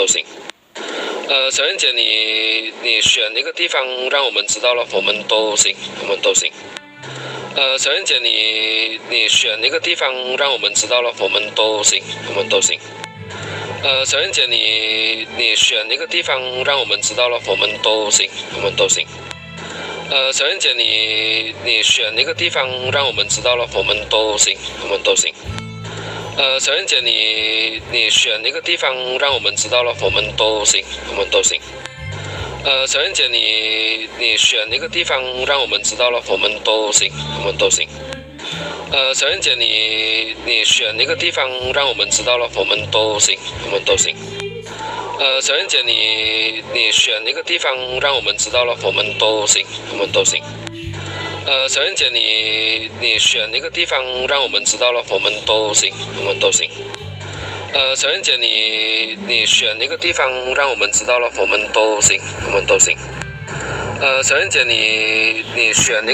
都行。小燕姐，你选一个地方让我们知道了，我们都行，我们都行。小燕姐，你选一个地方让我们知道了，我们都行，我们都行。小燕姐，你选一个地方让我们知道了，我们都行，我们都行。小燕姐，你选一个地方让我们知道了，我们都行，我们都行。小燕姐，你选一个地方让我们知道了，我们都行，我们都行。小燕姐，你选一个地方让我们知道了，我们都行，我们都行。小燕姐，你选一个地方让我们知道了，我们都行，我们都行。小燕姐，你选一个地方让我们知道了，我们都行，我们都行。小燕姐，你选一个地方让我们知道了，我们都行，我们都行。小燕姐，你选一个地方让我们知道了，我们都行，我们都行。小燕姐，你选一个。